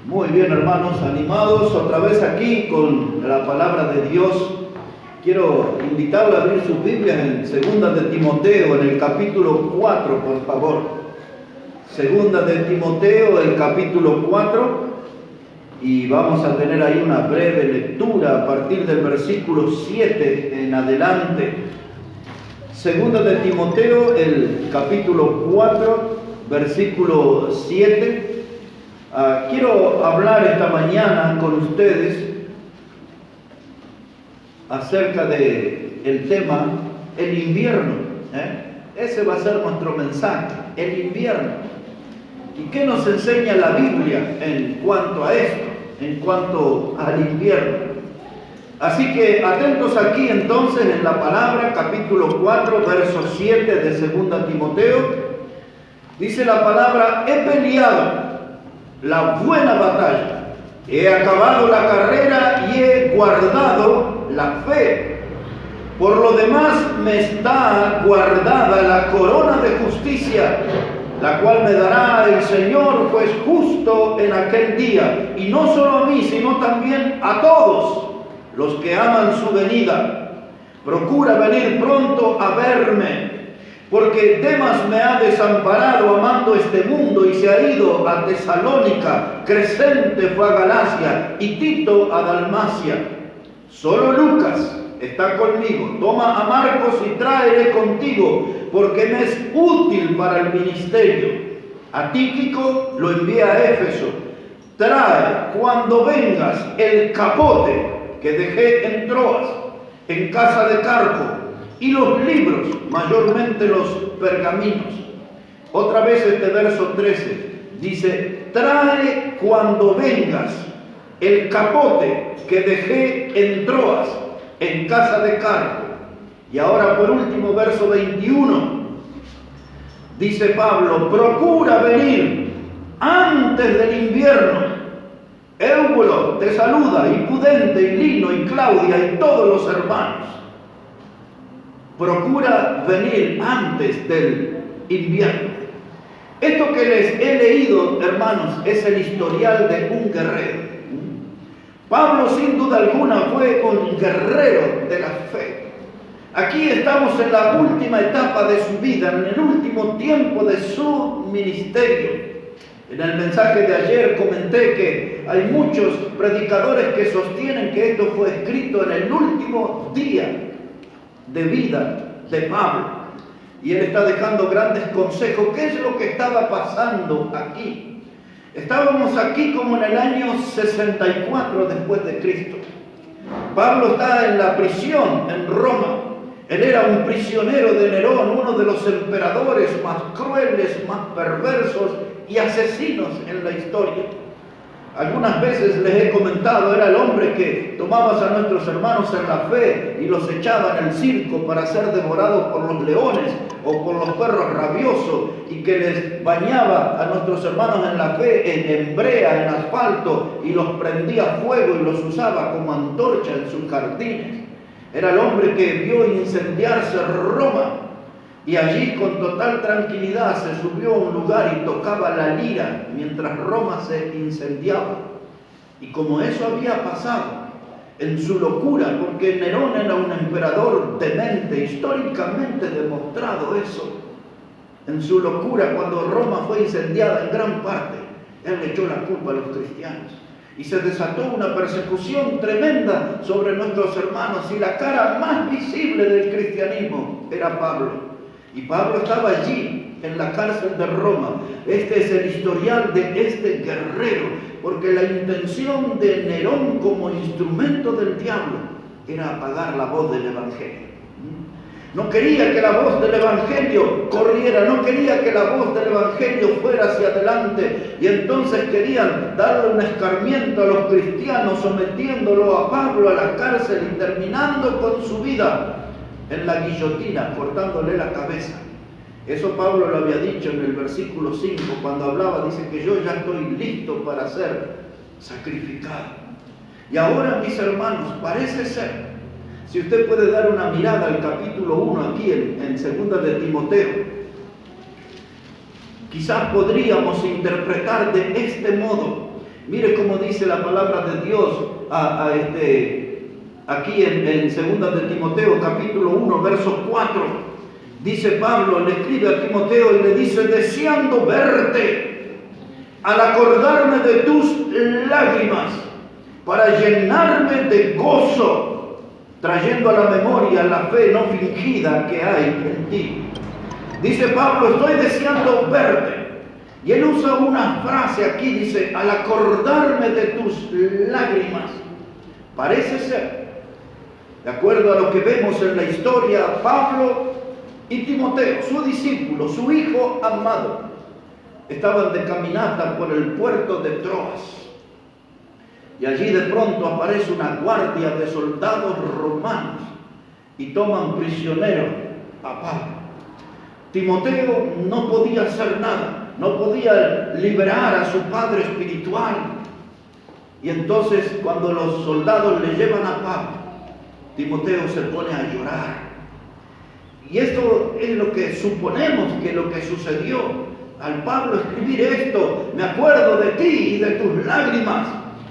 Muy bien, hermanos, animados otra vez aquí con la palabra de Dios. Quiero invitarlos a abrir sus Biblias en 2 de Timoteo, en el capítulo 4, por favor. 2 de Timoteo, el capítulo 4, y vamos a tener ahí una breve lectura a partir del versículo 7 en adelante. 2 de Timoteo, el capítulo 4, versículo 7. Quiero hablar esta mañana con ustedes acerca del tema el invierno. Ese va a ser nuestro mensaje, el invierno. ¿Y qué nos enseña la Biblia en cuanto a esto, en cuanto al invierno? Así que atentos aquí entonces en la palabra, capítulo 4, verso 7 de 2 Timoteo. Dice la palabra: he peleado la buena batalla, he acabado la carrera y he guardado la fe. Por lo demás me está guardada la corona de justicia, la cual me dará el Señor, juez justo, en aquel día, y no solo a mí, sino también a todos los que aman su venida. Procura venir pronto a verme, porque Demas me ha desamparado amando este mundo y se ha ido a Tesalónica, Crescente fue a Galacia y Tito a Dalmacia. Solo Lucas está conmigo. Toma a Marcos y tráele contigo, porque me es útil para el ministerio. A Tíquico lo envié a Éfeso. Trae cuando vengas el capote que dejé en Troas, en casa de Carpo, y los libros, mayormente los pergaminos. Otra vez este verso 13 dice, trae cuando vengas el capote que dejé en Troas, en casa de Carpo. Y ahora por último, verso 21, dice Pablo, procura venir antes del invierno. Éubulo te saluda, y Pudente, y Lino, y Claudia, y todos los hermanos. Procura venir antes del invierno. Esto que les he leído, hermanos, es el historial de un guerrero. Pablo, sin duda alguna, fue un guerrero de la fe. Aquí estamos en la última etapa de su vida, en el último tiempo de su ministerio. En el mensaje de ayer comenté que hay muchos predicadores que sostienen que esto fue escrito en el último día de vida de Pablo. Y él está dejando grandes consejos. ¿Qué es lo que estaba pasando aquí? Estábamos aquí como en el año 64 después de Cristo. Pablo está en la prisión en Roma. Él era un prisionero de Nerón, uno de los emperadores más crueles, más perversos y asesinos en la historia. Algunas veces les he comentado, era el hombre que tomaba a nuestros hermanos en la fe y los echaba en el circo para ser devorados por los leones o por los perros rabiosos, y que les bañaba a nuestros hermanos en la fe en brea, en asfalto, y los prendía a fuego y los usaba como antorcha en sus jardines. Era el hombre que vio incendiarse Roma, y allí con total tranquilidad se subió a un lugar y tocaba la lira mientras Roma se incendiaba. Y como eso había pasado en su locura, porque Nerón era un emperador demente, históricamente demostrado eso, en su locura cuando Roma fue incendiada en gran parte, él le echó la culpa a los cristianos. Y se desató una persecución tremenda sobre nuestros hermanos, y la cara más visible del cristianismo era Pablo. Y Pablo estaba allí, en la cárcel de Roma. Este es el historial de este guerrero, porque la intención de Nerón como instrumento del diablo era apagar la voz del Evangelio. No quería que la voz del Evangelio corriera, no quería que la voz del Evangelio fuera hacia adelante, y entonces querían darle un escarmiento a los cristianos, sometiéndolo a Pablo a la cárcel y terminando con su vida en la guillotina, cortándole la cabeza. Eso Pablo lo había dicho en el versículo 5, cuando hablaba, dice que yo ya estoy listo para ser sacrificado. Y ahora, mis hermanos, parece ser, si usted puede dar una mirada al capítulo 1 aquí en 2 de Timoteo, quizás podríamos interpretar de este modo. Mire cómo dice la palabra de Dios aquí en 2 de Timoteo, capítulo 1, verso 4. Dice Pablo, le escribe a Timoteo y le dice, deseando verte, al acordarme de tus lágrimas, para llenarme de gozo, trayendo a la memoria la fe no fingida que hay en ti. Dice Pablo, estoy deseando verte. Y él usa una frase aquí, dice, al acordarme de tus lágrimas. Parece ser, de acuerdo a lo que vemos en la historia, Pablo y Timoteo, su discípulo, su hijo amado, estaban de caminata por el puerto de Troas. Y allí de pronto aparece una guardia de soldados romanos y toman prisionero a Pablo. Timoteo no podía hacer nada, no podía liberar a su padre espiritual. Y entonces cuando los soldados le llevan a Pablo, Timoteo se pone a llorar. Y esto es lo que suponemos que lo que sucedió al Pablo escribir esto. Me acuerdo de ti y de tus lágrimas,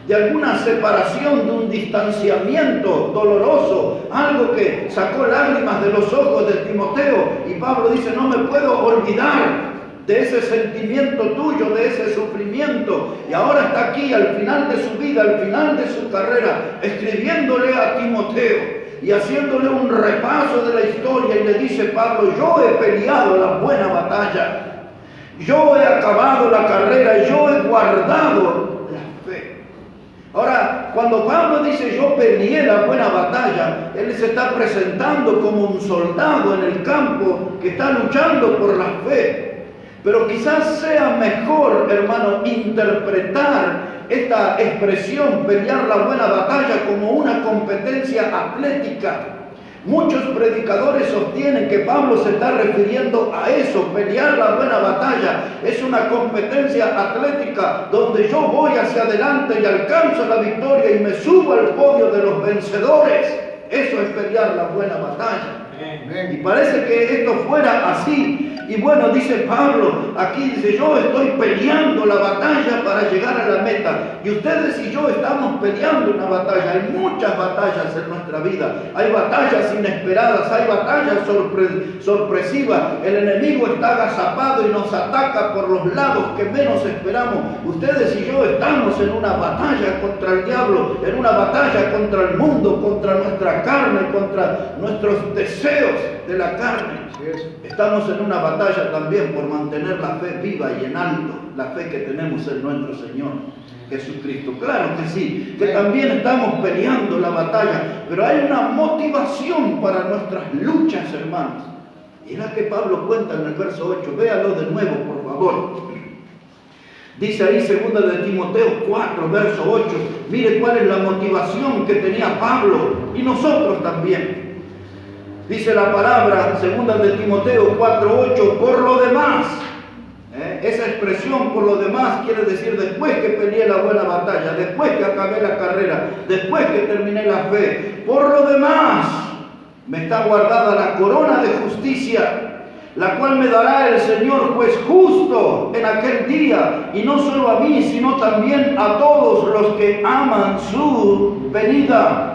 de alguna separación, de un distanciamiento doloroso, algo que sacó lágrimas de los ojos de Timoteo. Y Pablo dice, no me puedo olvidar de ese sentimiento tuyo, de ese sufrimiento. Y ahora está aquí al final de su vida, al final de su carrera, escribiéndole a Timoteo y haciéndole un repaso de la historia. Y le dice Pablo, yo he peleado la buena batalla, yo he acabado la carrera, yo he guardado la fe. Ahora, cuando Pablo dice yo peleé la buena batalla, él se está presentando como un soldado en el campo que está luchando por la fe. Pero quizás sea mejor, hermano, interpretar esta expresión, pelear la buena batalla, como una competencia atlética. Muchos predicadores sostienen que Pablo se está refiriendo a eso, pelear la buena batalla. Es una competencia atlética donde yo voy hacia adelante y alcanzo la victoria y me subo al podio de los vencedores. Eso es pelear la buena batalla. Y parece que esto fuera así. Y bueno, dice Pablo, aquí dice, yo estoy peleando la batalla para llegar a la meta. Y ustedes y yo estamos peleando una batalla. Hay muchas batallas en nuestra vida. Hay batallas inesperadas, hay batallas sorpresivas. El enemigo está agazapado y nos ataca por los lados que menos esperamos. Ustedes y yo estamos en una batalla contra el diablo, en una batalla contra el mundo, contra nuestra carne, contra nuestros deseos de la carne. Estamos en una batalla también por mantener la fe viva y en alto, la fe que tenemos en nuestro Señor Jesucristo. Claro que sí, que también estamos peleando la batalla, pero hay una motivación para nuestras luchas, hermanos. Y es la que Pablo cuenta en el verso 8. Véalo de nuevo, por favor. Dice ahí 2 de Timoteo 4, verso 8. Mire cuál es la motivación que tenía Pablo y nosotros también. Dice la palabra, 2 de Timoteo 4:8, por lo demás. Esa expresión por lo demás quiere decir después que peleé la buena batalla, después que acabé la carrera, después que terminé la fe. Por lo demás, me está guardada la corona de justicia, la cual me dará el Señor juez justo en aquel día, y no solo a mí, sino también a todos los que aman su venida.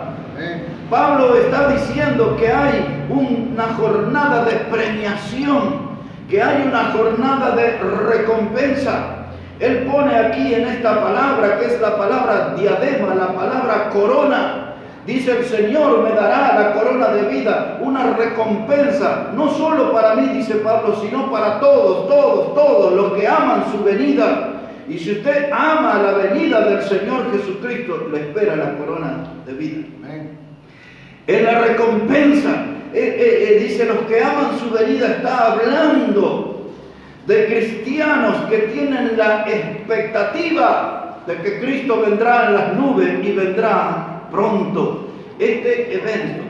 Pablo está diciendo que hay una jornada de premiación, que hay una jornada de recompensa. Él pone aquí en esta palabra, que es la palabra diadema, la palabra corona. Dice el Señor me dará la corona de vida, una recompensa, no solo para mí, dice Pablo, sino para todos los que aman su venida. Y si usted ama la venida del Señor Jesucristo, le espera la corona de vida. En la recompensa, dice, los que aman su venida, está hablando de cristianos que tienen la expectativa de que Cristo vendrá en las nubes y vendrá pronto. Este evento,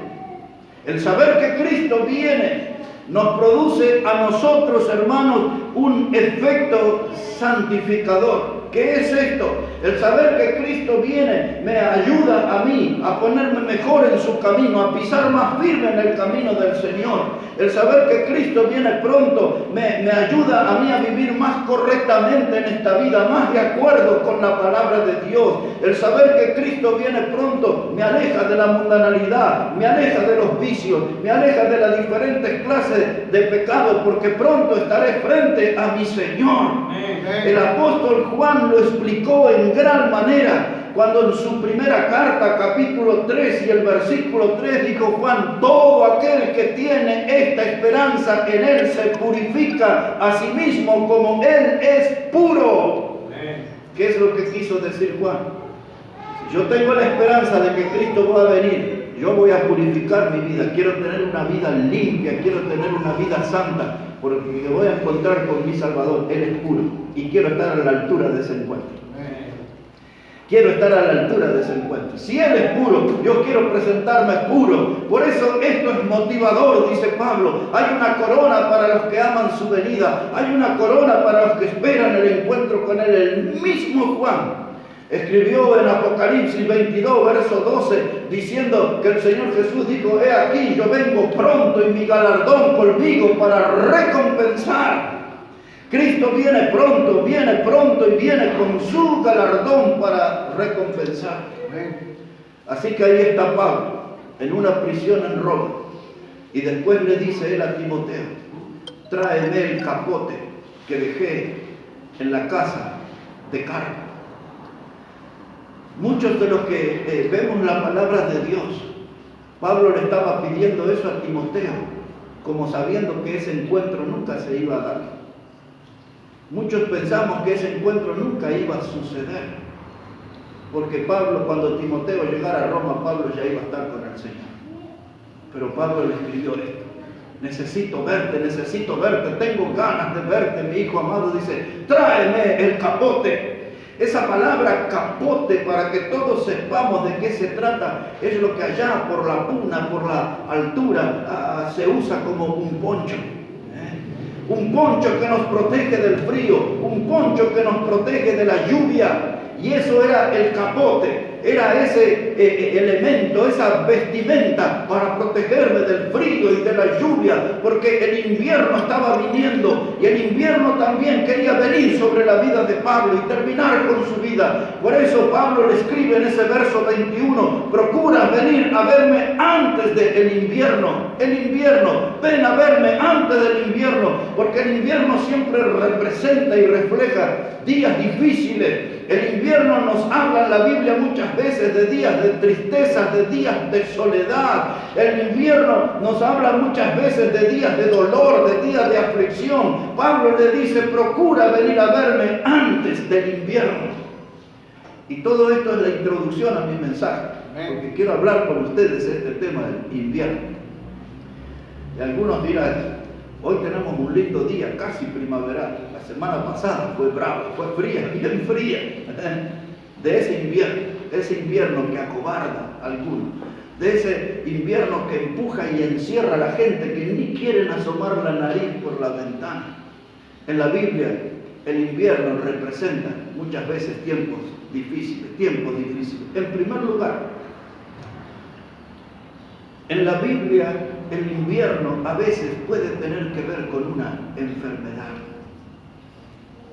el saber que Cristo viene, nos produce a nosotros, hermanos, un efecto santificador. ¿Qué es esto? El saber que Cristo viene me ayuda a mí a ponerme mejor en su camino, a pisar más firme en el camino del Señor. El saber que Cristo viene pronto me ayuda a mí a vivir más correctamente en esta vida, más de acuerdo con la palabra de Dios. El saber que Cristo viene pronto me aleja de la mundanalidad, me aleja de los vicios, me aleja de las diferentes clases de pecado, porque pronto estaré frente a mi Señor. El apóstol Juan lo explicó en gran manera cuando en su primera carta, capítulo 3 y el versículo 3, dijo Juan: todo aquel que tiene esta esperanza en él se purifica a sí mismo como él es puro. ¿Qué es lo que quiso decir Juan? Si yo tengo la esperanza de que Cristo va a venir, yo voy a purificar mi vida, quiero tener una vida limpia, quiero tener una vida santa, porque me voy a encontrar con mi Salvador, Él es puro, y quiero estar a la altura de ese encuentro. Quiero estar a la altura de ese encuentro. Si Él es puro, yo quiero presentarme puro. Por eso esto es motivador, dice Pablo. Hay una corona para los que aman su venida. Hay una corona para los que esperan el encuentro con Él. El mismo Juan escribió en Apocalipsis 22, verso 12, diciendo que el Señor Jesús dijo: he aquí, yo vengo pronto y mi galardón conmigo para recompensar. Cristo viene pronto y viene con su galardón para recompensar. Así que ahí está Pablo, en una prisión en Roma. Y después le dice él a Timoteo: tráeme el capote que dejé en la casa de Carpo. Muchos de los que vemos la palabra de Dios, Pablo le estaba pidiendo eso a Timoteo, como sabiendo que ese encuentro nunca se iba a dar. Muchos pensamos que ese encuentro nunca iba a suceder. Porque Pablo, cuando Timoteo llegara a Roma, Pablo ya iba a estar con el Señor. Pero Pablo le escribió esto: necesito verte, tengo ganas de verte, mi hijo amado. Dice, tráeme el capote. Esa palabra capote, para que todos sepamos de qué se trata, es lo que allá por la puna, por la altura, se usa como un poncho. Un poncho que nos protege del frío, un poncho que nos protege de la lluvia. Y eso era el capote, era ese elemento, esa vestimenta para protegerme del frío y de la lluvia, porque el invierno estaba viniendo y el invierno también quería venir sobre la vida de Pablo y terminar con su vida. Por eso Pablo le escribe en ese verso 21, procura venir a verme antes del invierno. El invierno, ven a verme antes del invierno, porque el invierno siempre representa y refleja días difíciles. El invierno nos habla en la Biblia muchas veces de días de tristeza, de días de soledad. El invierno nos habla muchas veces de días de dolor, de días de aflicción. Pablo le dice, procura venir a verme antes del invierno. Y todo esto es la introducción a mi mensaje, porque quiero hablar con ustedes este tema del invierno. Y algunos dirán, hoy tenemos un lindo día, casi primaveral. La semana pasada fue brava, fue fría, bien fría. De ese invierno que acobarda a algunos, de ese invierno que empuja y encierra a la gente que ni quieren asomar la nariz por la ventana. En la Biblia, el invierno representa muchas veces tiempos difíciles. En primer lugar, en la Biblia, el invierno a veces puede tener que ver con una enfermedad.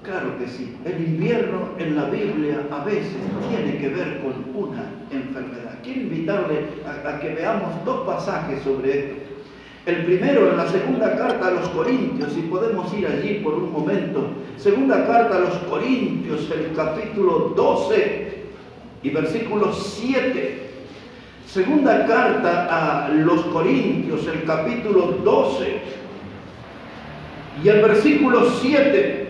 Claro que sí, el invierno en la Biblia a veces tiene que ver con una enfermedad. Quiero invitarle a que veamos dos pasajes sobre esto. El primero en la segunda carta a los Corintios, si podemos ir allí por un momento. Segunda carta a los Corintios, el capítulo 12 y versículo 7. Segunda carta a los Corintios, el capítulo 12 y el versículo 7.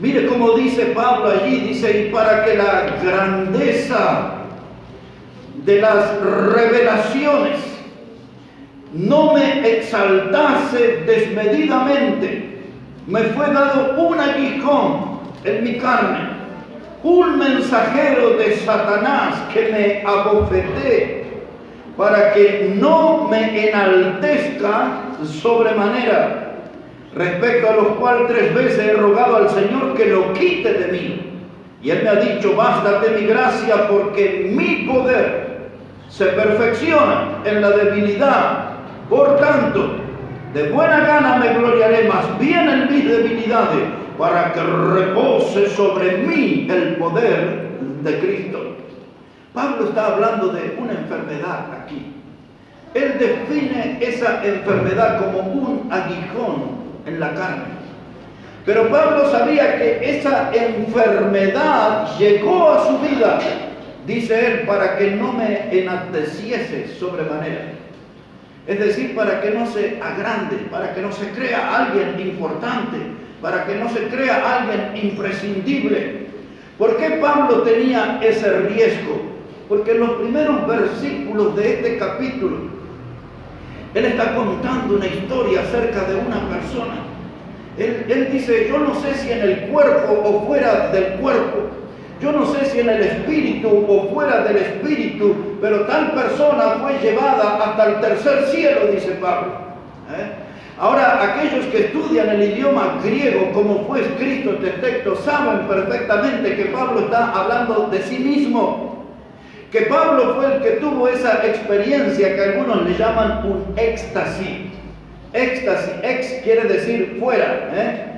Mire cómo dice Pablo allí, dice, y para que la grandeza de las revelaciones no me exaltase desmedidamente, me fue dado un aguijón en mi carne, un mensajero de Satanás que me abofetee, para que no me enaltezca sobremanera, respecto a los cuales 3 veces he rogado al Señor que lo quite de mí. Y Él me ha dicho, bástate mi gracia, porque mi poder se perfecciona en la debilidad. Por tanto, de buena gana me gloriaré más bien en mis debilidades, para que repose sobre mí el poder de Cristo. Pablo está hablando de una enfermedad aquí. Él define esa enfermedad como un aguijón en la carne. Pero Pablo sabía que esa enfermedad llegó a su vida, dice él, para que no me enalteciese sobremanera. Es decir, para que no se agrande, para que no se crea alguien importante, para que no se crea alguien imprescindible. ¿Por qué Pablo tenía ese riesgo? Porque en los primeros versículos de este capítulo, él está contando una historia acerca de una persona. Él dice, yo no sé si en el cuerpo o fuera del cuerpo, yo no sé si en el espíritu o fuera del espíritu, pero tal persona fue llevada hasta el tercer cielo, dice Pablo. Ahora, aquellos que estudian el idioma griego, como fue escrito este texto, saben perfectamente que Pablo está hablando de sí mismo. Que Pablo fue el que tuvo esa experiencia que algunos le llaman un éxtasis. Éxtasis, ex quiere decir fuera,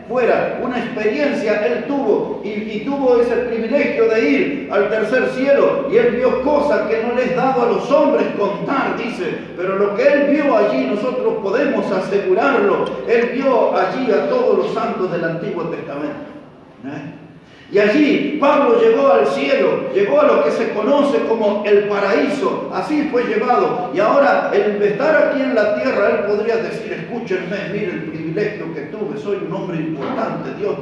fuera, una experiencia él tuvo y tuvo ese privilegio de ir al tercer cielo y él vio cosas que no les es dado a los hombres contar, dice, pero lo que él vio allí nosotros podemos asegurarlo. Él vio allí a todos los santos del Antiguo Testamento. Y allí Pablo llegó al cielo, llegó a lo que se conoce como el paraíso, así fue llevado. Y ahora, el estar aquí en la tierra, él podría decir, escúchenme, mire el privilegio que tuve, soy un hombre importante, Dios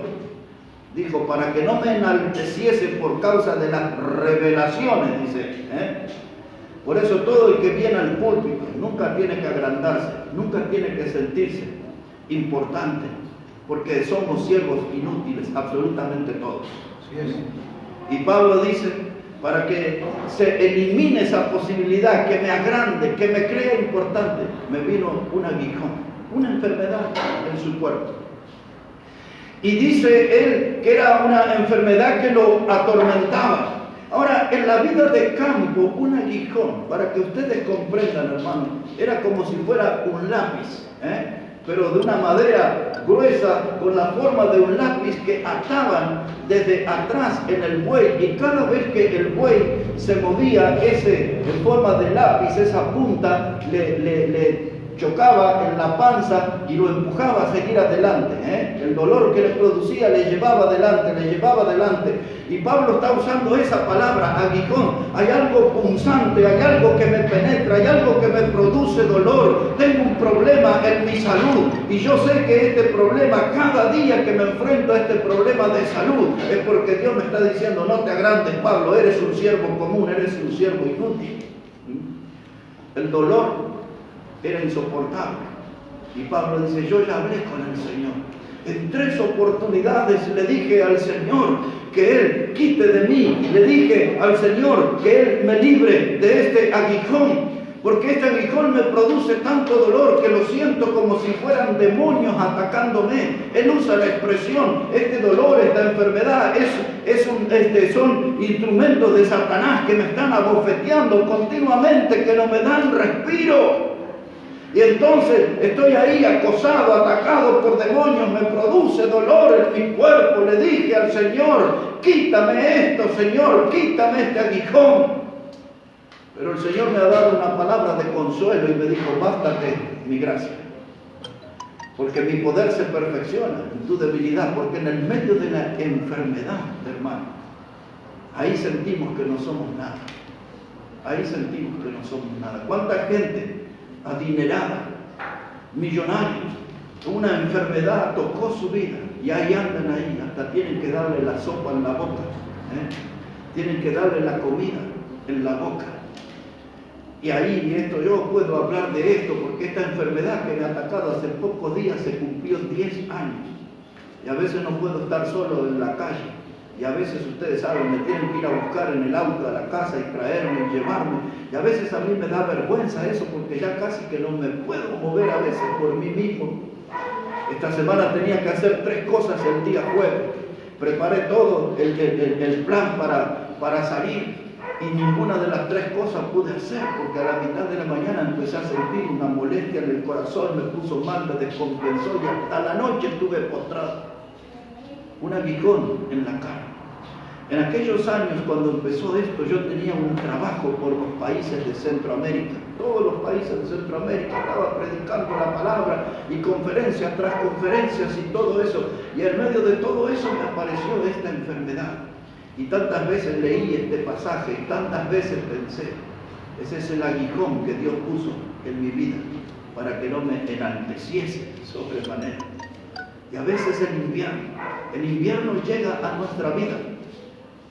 Dijo, para que no me enalteciese por causa de las revelaciones, dice. Por eso todo el que viene al púlpito nunca tiene que agrandarse, nunca tiene que sentirse importante, porque somos siervos inútiles, absolutamente todos. Así es. Y Pablo dice, para que se elimine esa posibilidad, que me agrande, que me crea importante, me vino un aguijón, una enfermedad en su cuerpo. Y dice él que era una enfermedad que lo atormentaba. Ahora, en la vida de campo, un aguijón, para que ustedes comprendan, hermano, era como si fuera un lápiz, pero de una madera gruesa, con la forma de un lápiz, que ataban desde atrás en el buey, y cada vez que el buey se movía, en forma de lápiz, esa punta le chocaba en la panza y lo empujaba a seguir adelante. El dolor que le producía le llevaba adelante. Y Pablo está usando esa palabra, aguijón. Hay algo punzante, hay algo que me penetra, hay algo que me produce dolor. Tengo un problema en mi salud y yo sé que este problema, cada día que me enfrento a este problema de salud, es porque Dios me está diciendo, no te agrandes, Pablo, eres un siervo común, eres un siervo inútil. El dolor era insoportable. Y Pablo dice, yo ya hablé con el Señor. En 3 oportunidades le dije al Señor que Él quite de mí. Le dije al Señor que Él me libre de este aguijón. Porque este aguijón me produce tanto dolor que lo siento como si fueran demonios atacándome. Él usa la expresión, este dolor, esta enfermedad, son instrumentos de Satanás que me están abofeteando continuamente, que no me dan respiro. Y entonces estoy ahí acosado, atacado por demonios, me produce dolor en mi cuerpo. Le dije al Señor, quítame esto, Señor, quítame este aguijón. Pero el Señor me ha dado una palabra de consuelo y me dijo, bástate mi gracia. Porque mi poder se perfecciona en tu debilidad, porque en el medio de la enfermedad, hermano, ahí sentimos que no somos nada. Ahí sentimos que no somos nada. ¿Cuánta gente adinerada, millonarios, una enfermedad tocó su vida y ahí andan ahí, hasta tienen que darle la sopa en la boca, tienen que darle la comida en la boca? Y ahí, yo puedo hablar de esto porque esta enfermedad que me ha atacado hace pocos días se cumplió 10 años y a veces no puedo estar solo en la calle. Y a veces ustedes saben, me tienen que ir a buscar en el auto a la casa y traerme y llevarme. Y a veces a mí me da vergüenza eso porque ya casi que no me puedo mover a veces por mí mismo. Esta semana tenía que hacer 3 cosas el día jueves. Preparé todo el plan para salir y ninguna de las 3 cosas pude hacer porque a la mitad de la mañana empecé a sentir una molestia en el corazón, me puso mal, me descompensó y hasta la noche estuve postrado. Un aguijón en la cara. En aquellos años cuando empezó esto, yo tenía un trabajo por los países de Centroamérica. Todos los países de Centroamérica estaba predicando la palabra y conferencias tras conferencias y todo eso. Y en medio de todo eso me apareció esta enfermedad. Y tantas veces leí este pasaje y tantas veces pensé, ese es el aguijón que Dios puso en mi vida para que no me enalteciese sobremanera. Y a veces el invierno llega a nuestra vida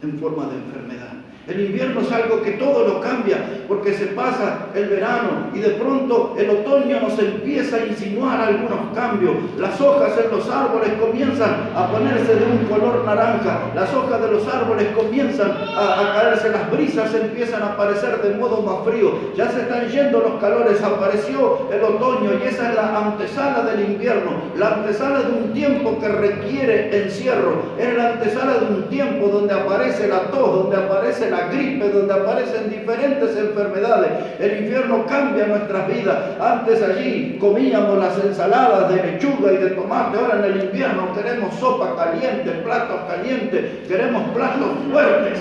en forma de enfermedad. El invierno es algo que todo lo cambia, porque se pasa el verano y de pronto el otoño nos empieza a insinuar algunos cambios. Las hojas en los árboles comienzan a ponerse de un color naranja, las hojas de los árboles comienzan a caerse, las brisas empiezan a aparecer de modo más frío, ya se están yendo los calores, apareció el otoño y esa es la antesala del invierno, la antesala de un tiempo que requiere encierro, es la antesala de un tiempo donde aparece la tos, donde aparece la gripe, donde aparecen diferentes enfermedades. El invierno cambia nuestras vidas. Antes allí comíamos las ensaladas de lechuga y de tomate, ahora en el invierno queremos sopa caliente, platos calientes, queremos platos fuertes,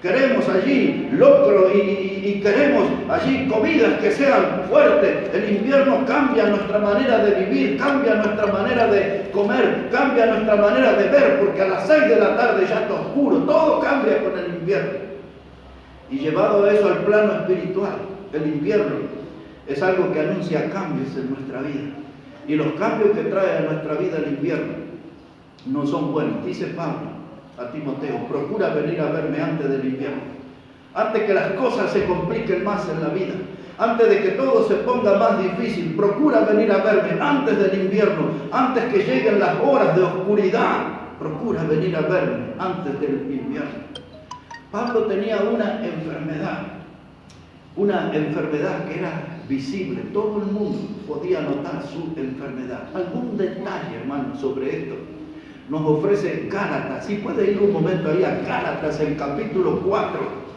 queremos allí locro y queremos allí comidas que sean fuertes. El invierno cambia nuestra manera de vivir, cambia nuestra manera de comer, cambia nuestra manera de ver, porque a las 6 de la tarde ya está oscuro, todo cambia con el invierno. Y llevado eso al plano espiritual, el invierno es algo que anuncia cambios en nuestra vida. Y los cambios que trae a nuestra vida el invierno no son buenos. Dice Pablo a Timoteo, procura venir a verme antes del invierno, antes que las cosas se compliquen más en la vida, antes de que todo se ponga más difícil. Procura venir a verme antes del invierno, antes que lleguen las horas de oscuridad. Procura venir a verme antes del invierno. Pablo tenía una enfermedad que era visible. Todo el mundo podía notar su enfermedad. Algún detalle, hermano, sobre esto nos ofrece Gálatas. Si puede ir un momento ahí a Gálatas, el capítulo 4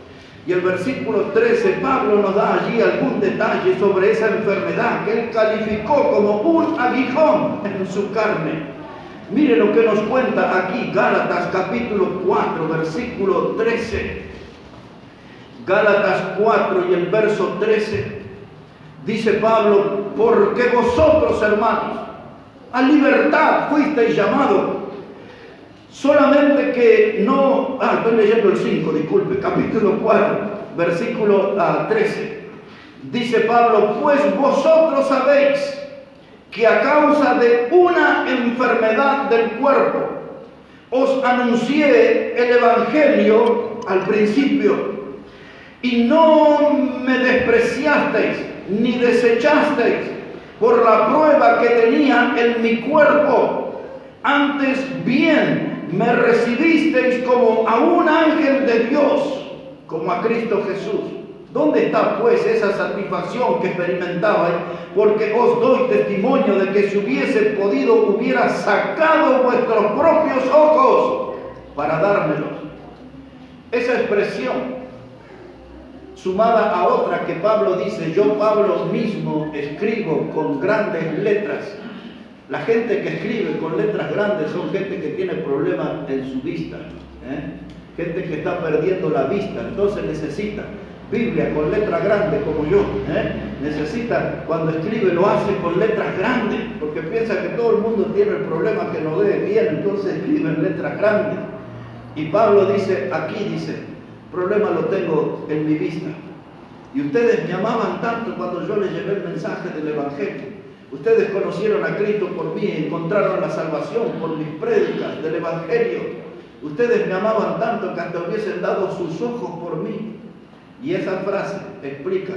y el versículo 13, Pablo nos da allí algún detalle sobre esa enfermedad que él calificó como un aguijón en su carne. Mire lo que nos cuenta aquí Gálatas capítulo 4, versículo 13. Gálatas 4 y el verso 13. Dice Pablo, porque vosotros, hermanos, a libertad fuisteis llamados, solamente que no... estoy leyendo el 5, disculpe, capítulo 4, versículo 13. Dice Pablo, pues vosotros sabéis que a causa de una enfermedad del cuerpo os anuncié el Evangelio al principio, y no me despreciasteis ni desechasteis por la prueba que tenía en mi cuerpo. Antes bien me recibisteis como a un ángel de Dios, como a Cristo Jesús. ¿Dónde está pues esa satisfacción que experimentabais? Porque os doy testimonio de que si hubiese podido, hubiera sacado vuestros propios ojos para dármelos. Esa expresión, sumada a otra que Pablo dice, yo Pablo mismo escribo con grandes letras. La gente que escribe con letras grandes son gente que tiene problemas en su vista, gente que está perdiendo la vista, entonces necesita Biblia con letras grandes como yo, necesita, cuando escribe lo hace con letras grandes, porque piensa que todo el mundo tiene el problema que no ve bien, entonces escribe en letras grandes. Y Pablo dice, aquí dice, problema lo tengo en mi vista. Y ustedes me amaban tanto cuando yo les llevé el mensaje del Evangelio. Ustedes conocieron a Cristo por mí, encontraron la salvación por mis prédicas del Evangelio. Ustedes me amaban tanto que hasta hubiesen dado sus ojos por mí. Y esa frase explica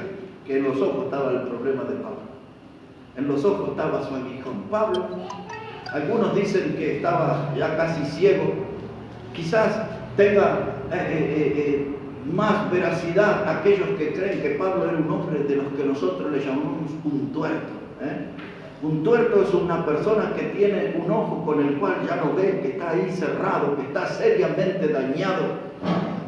que en los ojos estaba el problema de Pablo. En los ojos estaba su aguijón. Pablo, algunos dicen que estaba ya casi ciego. Quizás tenga más veracidad aquellos que creen que Pablo era un hombre de los que nosotros le llamamos un tuerto. Un tuerto es una persona que tiene un ojo con el cual ya no ve, que está ahí cerrado, que está seriamente dañado.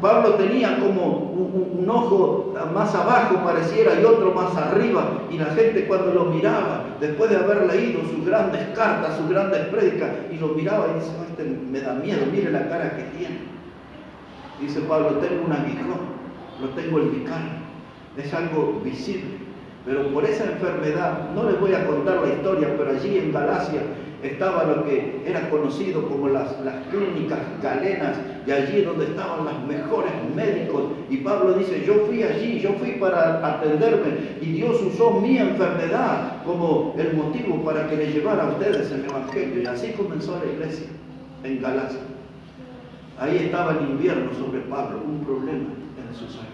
Pablo tenía como un ojo más abajo pareciera y otro más arriba, y la gente cuando lo miraba, después de haber leído sus grandes cartas, sus grandes prédicas, y lo miraba y dice, este me da miedo, mire la cara que tiene. Dice Pablo, tengo un aguijón, lo tengo en mi cara, es algo visible. Pero por esa enfermedad, no les voy a contar la historia, pero allí en Galacia estaba lo que era conocido como las clínicas galenas, y allí donde estaban los mejores médicos. Y Pablo dice, yo fui allí, yo fui para atenderme, y Dios usó mi enfermedad como el motivo para que le llevara a ustedes el Evangelio. Y así comenzó la iglesia en Galacia. Ahí estaba el invierno sobre Pablo, un problema en su salud.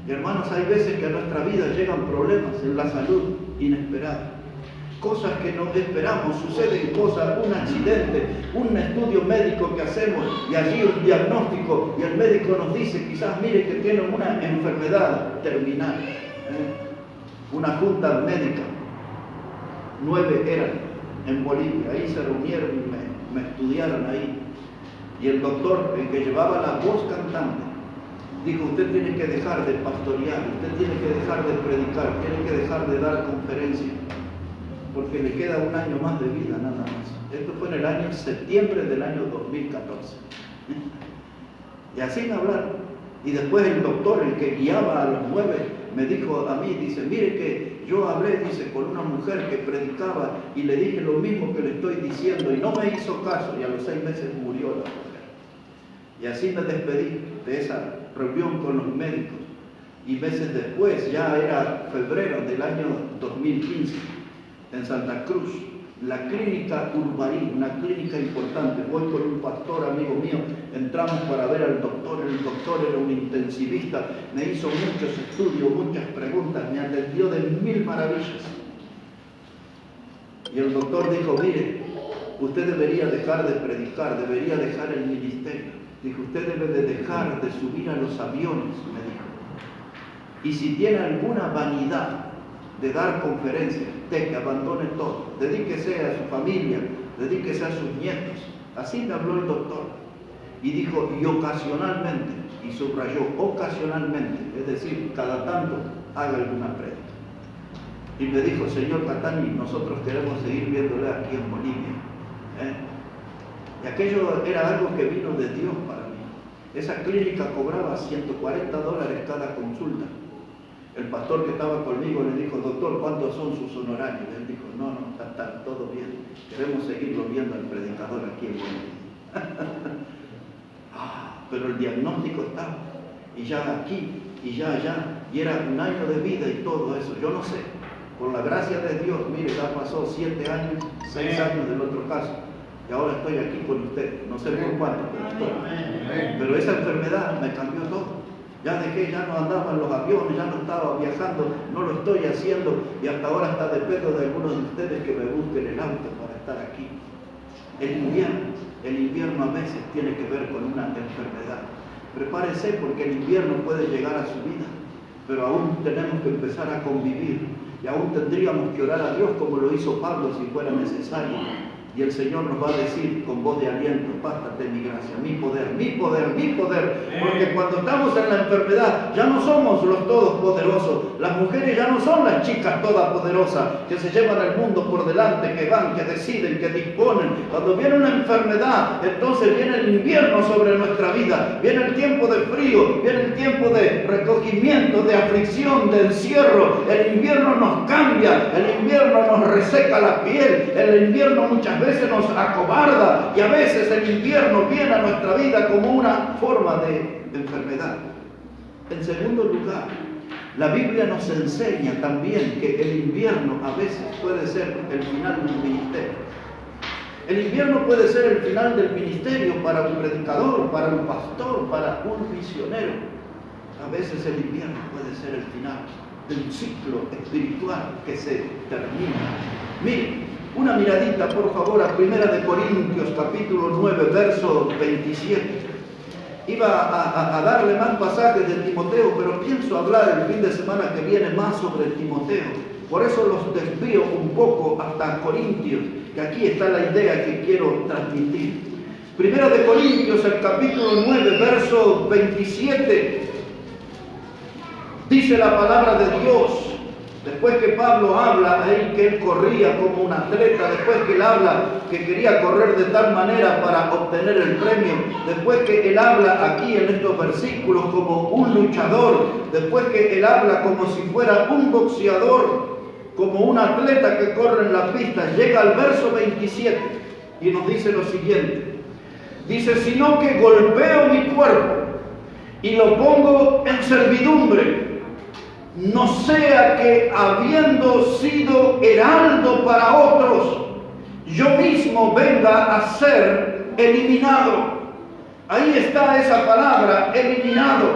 Y hermanos, hay veces que a nuestra vida llegan problemas en la salud inesperados. Cosas que no esperamos, suceden cosas, un accidente, un estudio médico que hacemos y allí un diagnóstico y el médico nos dice, quizás mire que tiene una enfermedad terminal. Una junta médica, 9 eran en Bolivia, ahí se reunieron y me estudiaron ahí. Y el doctor, el que llevaba la voz cantante, dijo, usted tiene que dejar de pastorear, usted tiene que dejar de predicar, tiene que dejar de dar conferencias, porque le queda un año más de vida, nada más. Esto fue en el año septiembre del año 2014. Y así me hablaron. Y después el doctor, el que guiaba a los 9, me dijo a mí, dice, mire que yo hablé, dice, con una mujer que predicaba y le dije lo mismo que le estoy diciendo y no me hizo caso, y a los 6 meses murió la mujer. Y así me despedí de esa reunión con los médicos. Y meses después, ya era febrero del año 2015, en Santa Cruz, la clínica Urbarí, una clínica importante. Voy con un pastor amigo mío, entramos para ver al doctor. El doctor era un intensivista, me hizo muchos estudios, muchas preguntas, me atendió de 1000 maravillas. Y el doctor dijo: mire, usted debería dejar de predicar, debería dejar el ministerio. Dijo: usted debe de dejar de subir a los aviones, me dijo. Y si tiene alguna vanidad de dar conferencias, que abandone todo, dedíquese a su familia, dedíquese a sus nietos. Así me habló el doctor. Y dijo: y ocasionalmente, y subrayó, ocasionalmente, es decir, cada tanto, haga alguna prédica. Y me dijo: señor Catani, nosotros queremos seguir viéndole aquí en Bolivia. Y aquello era algo que vino de Dios para mí. Esa clínica cobraba $140 cada consulta. El pastor que estaba conmigo le dijo: doctor, ¿cuántos son sus honorarios? Él dijo: no, está todo bien. Queremos seguirlo viendo al predicador aquí en Bolivia. Pero el diagnóstico estaba. Y ya aquí, y ya allá. Y era un año de vida y todo eso. Yo no sé. Por la gracia de Dios, mire, ya pasó 7 años, 6 años del otro caso. Y ahora estoy aquí con usted. No sé por cuánto, pero estoy. Pero esa enfermedad me cambió todo. Ya dejé, ya no andaba en los aviones, ya no estaba viajando, no lo estoy haciendo, y hasta ahora está dependo de algunos de ustedes que me busquen el auto para estar aquí. El invierno a veces tiene que ver con una enfermedad. Prepárese, porque el invierno puede llegar a su vida, pero aún tenemos que empezar a convivir, y aún tendríamos que orar a Dios como lo hizo Pablo si fuera necesario. Y el Señor nos va a decir con voz de aliento: bástate mi gracia, mi poder, mi poder, mi poder. Porque cuando estamos en la enfermedad ya no somos los todopoderosos. Las mujeres ya no son las chicas todopoderosas que se llevan el mundo por delante, que van, que deciden, que disponen. Cuando viene una enfermedad, entonces viene el invierno sobre nuestra vida. Viene el tiempo de frío, viene el tiempo de recogimiento, de aflicción, de encierro. El invierno nos cambia, el invierno nos reseca la piel, el invierno muchas veces nos acobarda, y a veces el invierno viene a nuestra vida como una forma de enfermedad. En segundo lugar, la Biblia nos enseña también que el invierno a veces puede ser el final del ministerio. El invierno puede ser el final del ministerio para un predicador, para un pastor, para un misionero. A veces el invierno puede ser el final de un ciclo espiritual que se termina. Miren, una miradita, por favor, a 1 Corintios, capítulo 9, verso 27. Iba a darle más pasajes de Timoteo, pero pienso hablar el fin de semana que viene más sobre Timoteo. Por eso los desvío un poco hasta Corintios, que aquí está la idea que quiero transmitir. 1 Corintios, el capítulo 9, verso 27. Dice la palabra de Dios. Después que Pablo habla ahí que él corría como un atleta, después que él habla que quería correr de tal manera para obtener el premio, después que él habla aquí en estos versículos como un luchador, después que él habla como si fuera un boxeador, como un atleta que corre en la pista, llega al verso 27 y nos dice lo siguiente. Dice: sino que golpeo mi cuerpo y lo pongo en servidumbre, no sea que, habiendo sido heraldo para otros, yo mismo venga a ser eliminado. Ahí está esa palabra, eliminado.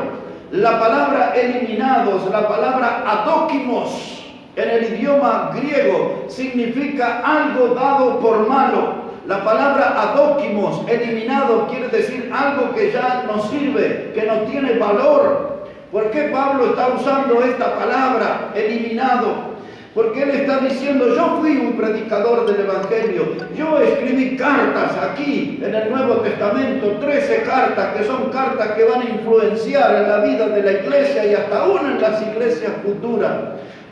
La palabra eliminados, la palabra adóquimos, en el idioma griego significa algo dado por malo. La palabra adóquimos, eliminado, quiere decir algo que ya no sirve, que no tiene valor. ¿Por qué Pablo está usando esta palabra, eliminado? Porque él está diciendo: yo fui un predicador del Evangelio, yo escribí cartas aquí en el Nuevo Testamento, 13 cartas que son cartas que van a influenciar en la vida de la iglesia y hasta aún en las iglesias futuras.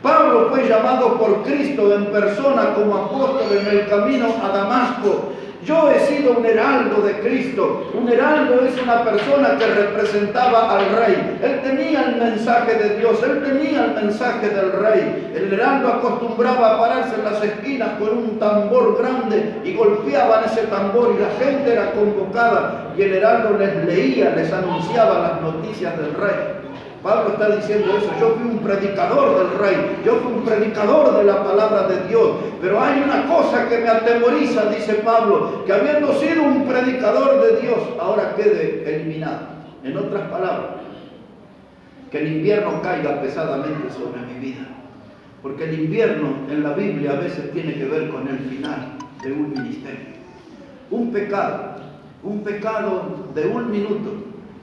Pablo fue llamado por Cristo en persona como apóstol en el camino a Damasco. Yo he sido un heraldo de Cristo. Un heraldo es una persona que representaba al rey. Él tenía el mensaje de Dios, él tenía el mensaje del rey. El heraldo acostumbraba a pararse en las esquinas con un tambor grande y golpeaban ese tambor y la gente era convocada y el heraldo les leía, les anunciaba las noticias del rey. Pablo está diciendo eso. Yo fui un predicador del Rey, yo fui un predicador de la palabra de Dios. Pero hay una cosa que me atemoriza, dice Pablo, que habiendo sido un predicador de Dios, ahora quede eliminado. En otras palabras, que el invierno caiga pesadamente sobre mi vida. Porque el invierno en la Biblia a veces tiene que ver con el final de un ministerio. Un pecado de un minuto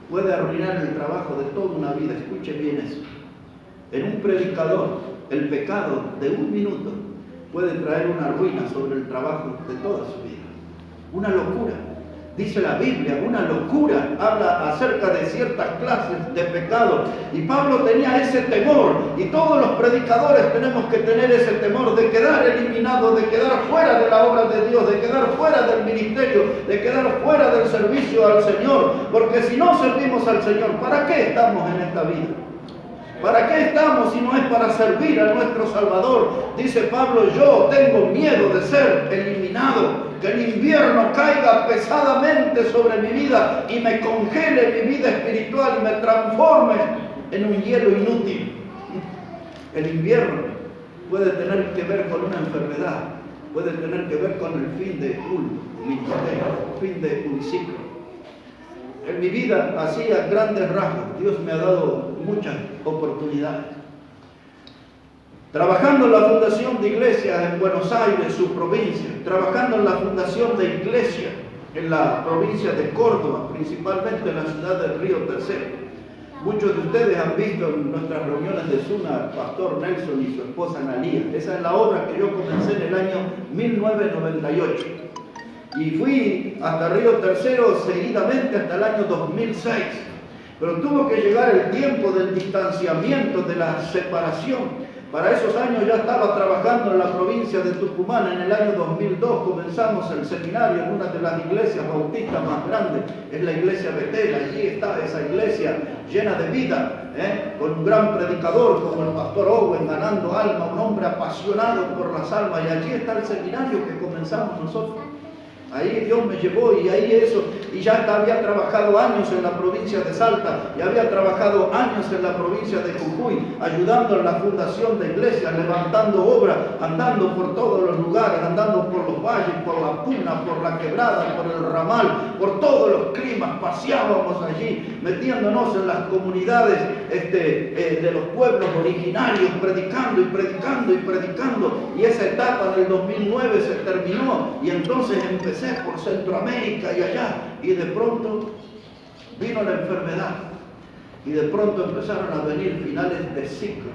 puede arruinar el trabajo de toda una vida. Escuche bien eso. En un predicador, el pecado de un minuto puede traer una ruina sobre el trabajo de toda su vida. Una locura. Dice la Biblia, una locura. Habla acerca de ciertas clases de pecado. Y Pablo tenía ese temor. Y todos los predicadores tenemos que tener ese temor de quedar eliminados, de quedar fuera de la obra de Dios, de quedar fuera del ministerio, de quedar fuera del servicio al Señor. Porque si no servimos al Señor, ¿para qué estamos en esta vida? ¿Para qué estamos si no es para servir a nuestro Salvador? Dice Pablo, yo tengo miedo de ser eliminado, que el invierno caiga pesadamente sobre mi vida y me congele mi vida espiritual y me transforme en un hielo inútil. El invierno puede tener que ver con una enfermedad, puede tener que ver con el fin de un ministerio, fin de un ciclo. En mi vida, así a grandes rasgos, Dios me ha dado muchas oportunidades. Trabajando en la fundación de iglesias en Buenos Aires, su provincia, trabajando en la fundación de iglesias en la provincia de Córdoba, principalmente en la ciudad del Río Tercero. Muchos de ustedes han visto en nuestras reuniones de Zoom al pastor Nelson y su esposa Analía. Esa es la obra que yo comencé en el año 1998. Y fui hasta Río Tercero seguidamente hasta el año 2006. Pero tuvo que llegar el tiempo del distanciamiento, de la separación. Para esos años ya estaba trabajando en la provincia de Tucumán. En el año 2002 comenzamos el seminario en una de las iglesias bautistas más grandes. Es la iglesia Betel. Allí está esa iglesia llena de vida, con un gran predicador como el pastor Owen, ganando alma, un hombre apasionado por las almas. Y allí está el seminario que comenzamos nosotros. Ahí Dios me llevó y ahí eso, y ya había trabajado años en la provincia de Salta, y había trabajado años en la provincia de Jujuy, ayudando en la fundación de iglesias, levantando obras, andando por todos los lugares, andando por los valles, por la Puna, por la Quebrada, por el Ramal, por todos los climas, paseábamos allí, metiéndonos en las comunidades de los pueblos originarios, predicando y predicando y predicando, y esa etapa en el 2009 se terminó, y entonces empecé por Centroamérica y allá, y de pronto vino la enfermedad, y de pronto empezaron a venir finales de ciclos,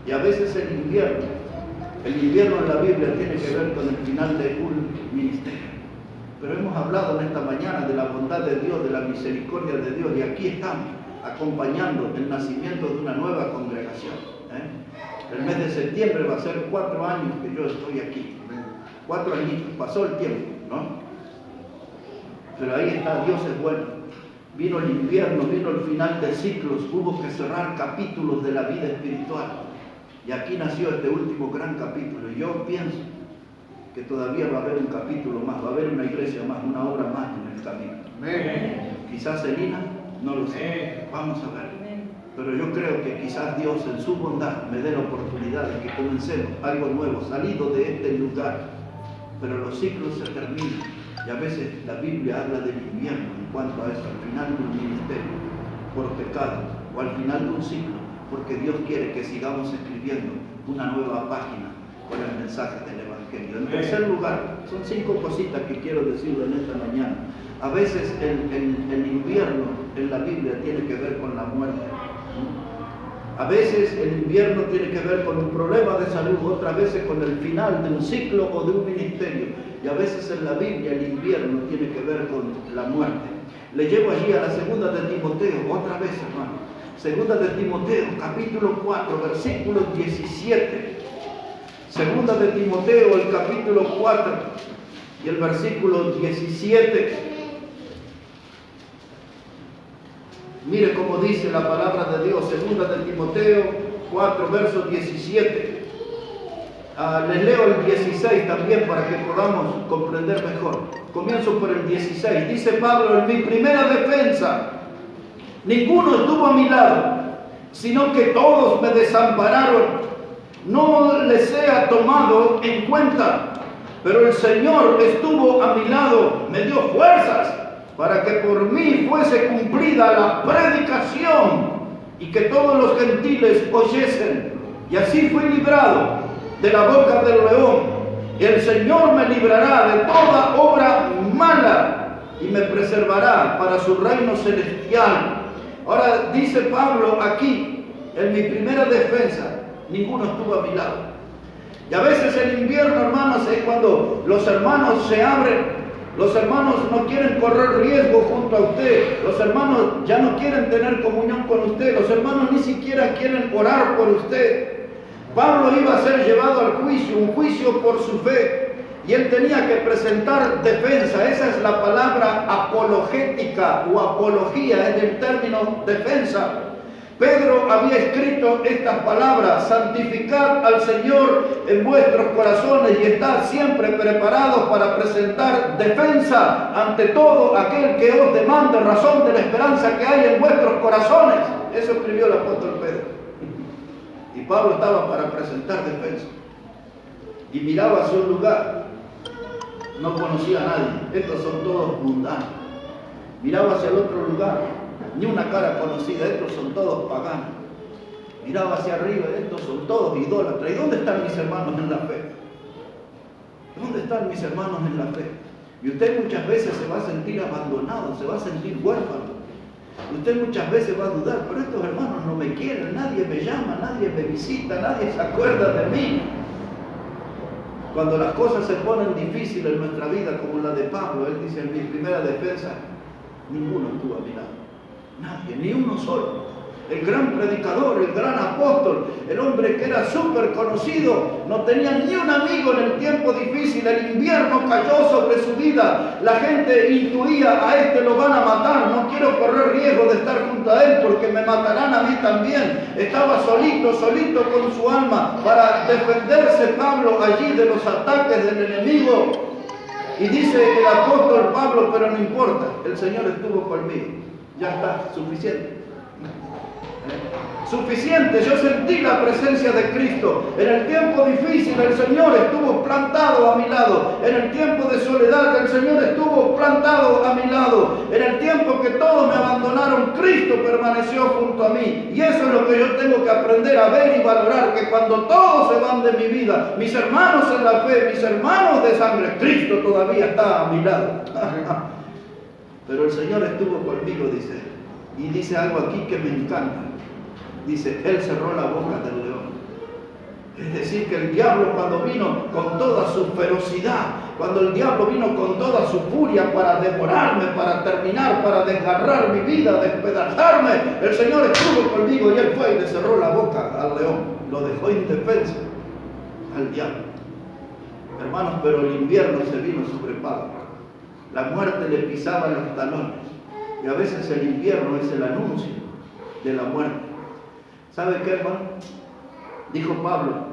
y a veces el invierno en la Biblia tiene que ver con el final de un ministerio. Pero hemos hablado en esta mañana de la bondad de Dios, de la misericordia de Dios, y aquí estamos acompañando el nacimiento de una nueva congregación. El mes de septiembre va a ser 4 años que yo estoy aquí. 4 añitos, pasó el tiempo, ¿no? Pero ahí está, Dios es bueno. Vino el invierno, vino el final de ciclos, hubo que cerrar capítulos de la vida espiritual. Y aquí nació este último gran capítulo. Y yo pienso que todavía va a haber un capítulo más, va a haber una iglesia más, una obra más en el camino. Amén. Quizás Elina, no lo sé, vamos a ver. Pero yo creo que quizás Dios en su bondad me dé la oportunidad de que comencemos algo nuevo, salido de este lugar. Pero los ciclos se terminan y a veces la Biblia habla del invierno en cuanto a eso, al final de un ministerio, por pecado, o al final de un ciclo, porque Dios quiere que sigamos escribiendo una nueva página con el mensaje del Evangelio. En tercer lugar, son 5 cositas que quiero decirlo en esta mañana. A veces el invierno en la Biblia tiene que ver con la muerte. A veces el invierno tiene que ver con un problema de salud, otras veces con el final de un ciclo o de un ministerio. Y a veces en la Biblia el invierno tiene que ver con la muerte. Le llevo allí a la segunda de Timoteo, otra vez hermano. Segunda de Timoteo, capítulo 4, versículo 17. Segunda de Timoteo, el capítulo 4 y el versículo 17. Mire cómo dice la palabra de Dios, segunda de Timoteo 4, verso 17. Les leo el 16 también para que podamos comprender mejor. Comienzo por el 16. Dice Pablo, en mi primera defensa, ninguno estuvo a mi lado, sino que todos me desampararon. No les sea tomado en cuenta, pero el Señor estuvo a mi lado, me dio fuerzas para que por mí fuese cumplida la predicación y que todos los gentiles oyesen. Y así fui librado de la boca del león. Y el Señor me librará de toda obra mala y me preservará para su reino celestial. Ahora dice Pablo aquí, en mi primera defensa, ninguno estuvo a mi lado. Y a veces el invierno, hermanos, es cuando los hermanos se abren. Los hermanos no quieren correr riesgo junto a usted. Los hermanos ya no quieren tener comunión con usted. Los hermanos ni siquiera quieren orar por usted. Pablo iba a ser llevado al juicio, un juicio por su fe. Y él tenía que presentar defensa. Esa es la palabra apologética o apología, es el término defensa. Pedro había escrito estas palabras: santificad al Señor en vuestros corazones y estad siempre preparados para presentar defensa ante todo aquel que os demande razón de la esperanza que hay en vuestros corazones. Eso escribió el apóstol Pedro. Y Pablo estaba para presentar defensa. Y miraba hacia un lugar. No conocía a nadie. Estos son todos mundanos. Miraba hacia el otro lugar. Ni una cara conocida, estos son todos paganos. Miraba hacia arriba, estos son todos idólatras. ¿Y dónde están mis hermanos en la fe? ¿Dónde están mis hermanos en la fe? Y usted muchas veces se va a sentir abandonado, se va a sentir huérfano. Usted muchas veces va a dudar, pero estos hermanos no me quieren, nadie me llama, nadie me visita, nadie se acuerda de mí. Cuando las cosas se ponen difíciles en nuestra vida, como la de Pablo, él dice: en mi primera defensa, ninguno estuvo a mi lado. Nadie, ni uno solo. El gran predicador, el gran apóstol, el hombre que era súper conocido, no tenía ni un amigo en el tiempo difícil. El invierno cayó sobre su vida. La gente intuía: a este lo van a matar, no quiero correr riesgo de estar junto a él porque me matarán a mí también. Estaba solito con su alma para defenderse Pablo allí de los ataques del enemigo. Y dice el apóstol Pablo: pero no importa, el Señor estuvo conmigo. Ya está, suficiente. Suficiente, yo sentí la presencia de Cristo. En el tiempo difícil el Señor estuvo plantado a mi lado. En el tiempo de soledad el Señor estuvo plantado a mi lado. En el tiempo que todos me abandonaron, Cristo permaneció junto a mí. Y eso es lo que yo tengo que aprender a ver y valorar, que cuando todos se van de mi vida, mis hermanos en la fe, mis hermanos de sangre, Cristo todavía está a mi lado. Pero el Señor estuvo conmigo, dice. Y dice algo aquí que me encanta. Dice: Él cerró la boca del león. Es decir, que el diablo, cuando vino con toda su ferocidad, cuando el diablo vino con toda su furia para devorarme, para terminar, para desgarrar mi vida, despedazarme, el Señor estuvo conmigo y Él fue y le cerró la boca al león. Lo dejó indefenso al diablo. Hermanos, pero el invierno se vino sobre Pablo. La muerte le pisaba los talones. Y a veces el invierno es el anuncio de la muerte. ¿Sabe qué, hermano? Dijo Pablo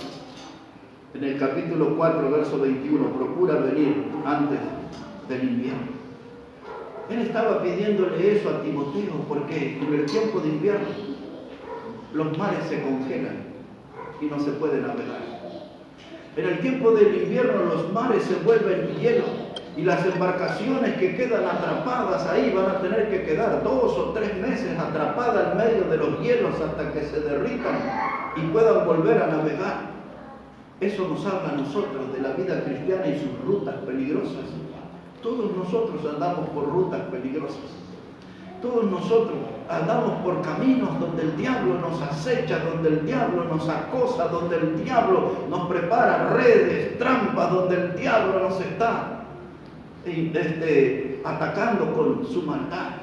en el capítulo 4, verso 21: procura venir antes del invierno. Él estaba pidiéndole eso a Timoteo porque en el tiempo de invierno los mares se congelan y no se puede navegar. En el tiempo del invierno los mares se vuelven hielo. Y las embarcaciones que quedan atrapadas ahí van a tener que quedar 2 o 3 meses atrapadas en medio de los hielos hasta que se derritan y puedan volver a navegar. Eso nos habla a nosotros de la vida cristiana y sus rutas peligrosas. Todos nosotros andamos por rutas peligrosas. Todos nosotros andamos por caminos donde el diablo nos acecha, donde el diablo nos acosa, donde el diablo nos prepara redes, trampas, donde el diablo nos está atacando con su maldad.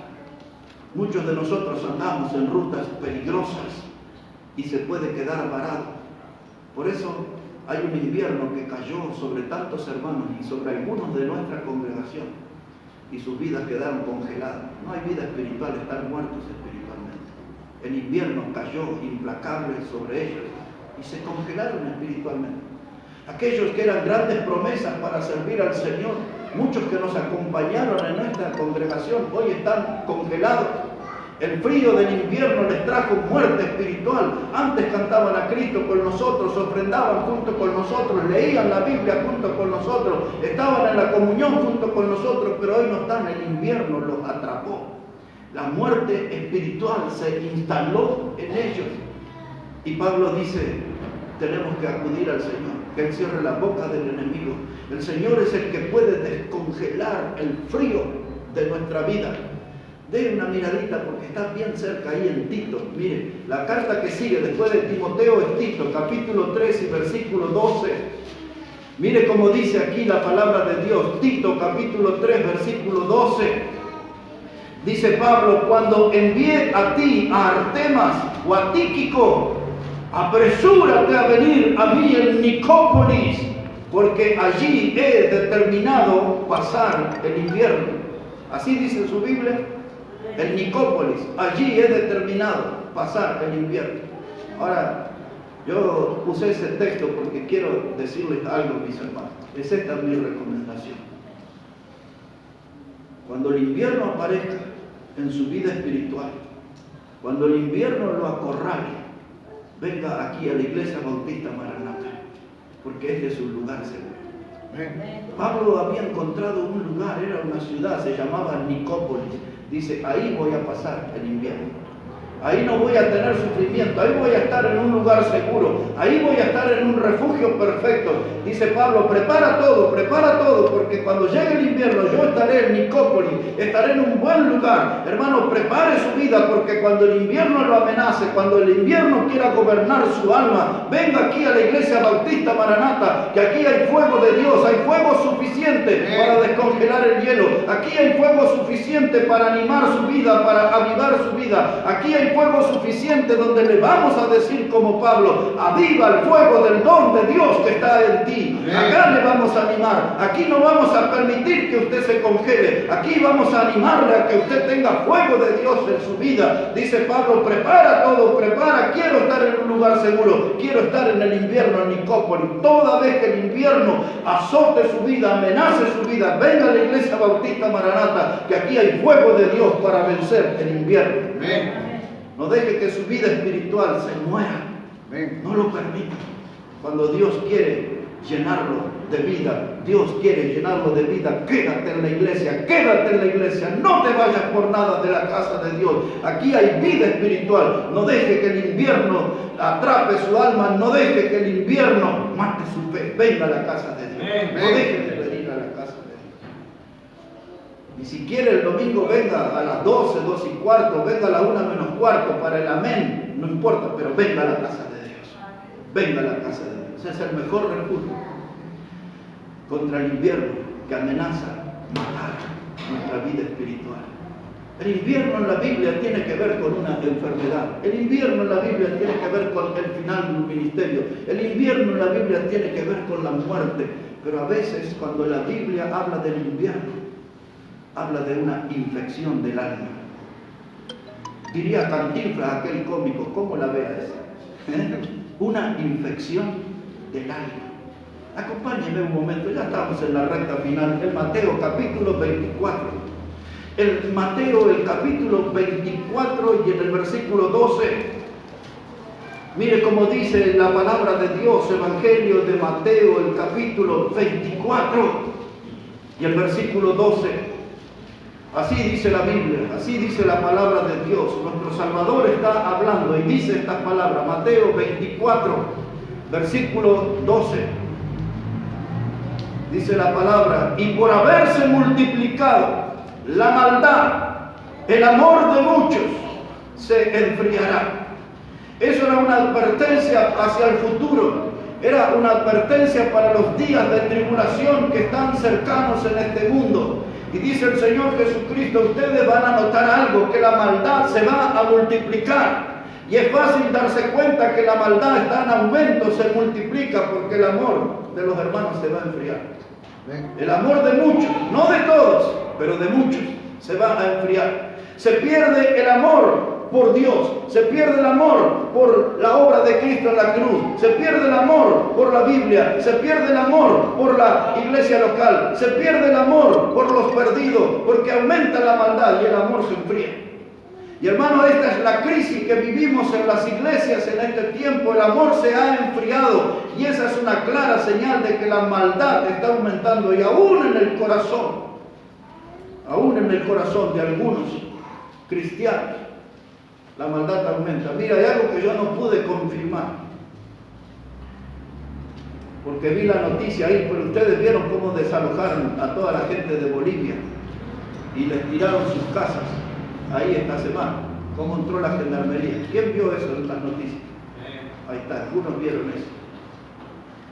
Muchos de nosotros andamos en rutas peligrosas y se puede quedar varado. Por eso hay un invierno que cayó sobre tantos hermanos y sobre algunos de nuestra congregación, y sus vidas quedaron congeladas. No hay vida espiritual, están muertos espiritualmente. El invierno cayó implacable sobre ellos y se congelaron espiritualmente. Aquellos que eran grandes promesas para servir al Señor, muchos que nos acompañaron en nuestra congregación, hoy están congelados. El frío del invierno les trajo muerte espiritual. Antes cantaban a Cristo con nosotros, ofrendaban junto con nosotros, leían la Biblia junto con nosotros, estaban en la comunión junto con nosotros, pero hoy no están. El invierno los atrapó. La muerte espiritual se instaló en ellos. Y Pablo dice, tenemos que acudir al Señor, que Él cierre la boca del enemigo. El Señor es el que puede descongelar el frío de nuestra vida. Den una miradita porque está bien cerca ahí en Tito. Mire, la carta que sigue después de Timoteo es Tito, capítulo 3 y versículo 12. Mire cómo dice aquí la palabra de Dios. Tito, capítulo 3, versículo 12. Dice Pablo, cuando envíe a ti a Artemas o a Tíquico, apresúrate a venir a mí en Nicópolis, porque allí he determinado pasar el invierno. Así dice su Biblia. En Nicópolis, allí he determinado pasar el invierno. Ahora, yo usé ese texto porque quiero decirles algo, mis hermanos. Es esta mi recomendación. Cuando el invierno aparezca en su vida espiritual, cuando el invierno lo acorrale, venga aquí a la Iglesia Bautista Maranata, porque este es un lugar seguro. Pablo había encontrado un lugar, era una ciudad, se llamaba Nicópolis. Dice, ahí voy a pasar el invierno. Ahí no voy a tener sufrimiento, ahí voy a estar en un lugar seguro, ahí voy a estar en un refugio perfecto. Dice Pablo, prepara todo, porque cuando llegue el invierno yo estaré en Nicópolis, estaré en un buen lugar. Hermano, prepare su vida, porque cuando el invierno lo amenace, cuando el invierno quiera gobernar su alma, venga aquí a la Iglesia Bautista Maranata, que aquí hay fuego de Dios, hay fuego suficiente para descongelar el hielo, aquí hay fuego suficiente para animar su vida, para avivar su vida, aquí hay fuego suficiente donde le vamos a decir como Pablo, aviva el fuego del don de Dios que está en ti. Acá le vamos a animar, aquí no vamos a permitir que usted se congele, aquí vamos a animarle a que usted tenga fuego de Dios en su vida. Dice Pablo, prepara todo, prepara, quiero estar en un lugar seguro, quiero estar en el invierno en Nicópolis. Toda vez que el invierno azote su vida, amenace su vida, venga a la Iglesia Bautista Maranata, que aquí hay fuego de Dios para vencer el invierno. Amén. No deje que su vida espiritual se muera. No lo permita. Cuando Dios quiere llenarlo de vida, Dios quiere llenarlo de vida, quédate en la iglesia, no te vayas por nada de la casa de Dios. Aquí hay vida espiritual. No deje que el invierno atrape su alma, no deje que el invierno mate su fe. Venga a la casa de Dios. No deje de venir a la casa de Dios. Ni siquiera el domingo venga a las 12, 12 y cuarto, venga a la 1 menos cuarto para el amén, no importa, pero venga a la casa de Dios. Venga a la casa de Dios. Es el mejor refugio contra el invierno que amenaza matar nuestra vida espiritual. El invierno en la Biblia tiene que ver con una enfermedad. El invierno en la Biblia tiene que ver con el final de un ministerio. El invierno en la Biblia tiene que ver con la muerte. Pero a veces cuando la Biblia habla del invierno, habla de una infección del alma. Diría Cantinflas, aquel cómico, ¿cómo la vea esa? Una infección del alma. Acompáñenme un momento, ya estamos en la recta final. El Mateo capítulo 24. El Mateo, el capítulo 24 y en el versículo 12. Mire cómo dice la palabra de Dios, Evangelio de Mateo, el capítulo 24 y el versículo 12. Así dice la Biblia, así dice la palabra de Dios. Nuestro Salvador está hablando y dice estas palabras. Mateo 24, versículo 12. Dice la palabra, y por haberse multiplicado la maldad, el amor de muchos se enfriará. Eso era una advertencia hacia el futuro. Era una advertencia para los días de tribulación que están cercanos en este mundo. Y dice el Señor Jesucristo, ustedes van a notar algo, que la maldad se va a multiplicar. Y es fácil darse cuenta que la maldad está en aumento, se multiplica, porque el amor de los hermanos se va a enfriar. El amor de muchos, no de todos, pero de muchos, se va a enfriar. Se pierde el amor por Dios, se pierde el amor por la obra de Cristo en la cruz, se pierde el amor por la Biblia, se pierde el amor por la iglesia local, se pierde el amor por los perdidos, porque aumenta la maldad y el amor se enfría. Y hermano, esta es la crisis que vivimos en las iglesias en este tiempo. El amor se ha enfriado y esa es una clara señal de que la maldad está aumentando, y aún en el corazón de algunos cristianos, la maldad aumenta. Mira, hay algo que yo no pude confirmar, porque vi la noticia ahí, pero ustedes vieron cómo desalojaron a toda la gente de Bolivia y les tiraron sus casas ahí esta semana, cómo entró la gendarmería. ¿Quién vio eso en las noticias? Ahí está, algunos vieron eso.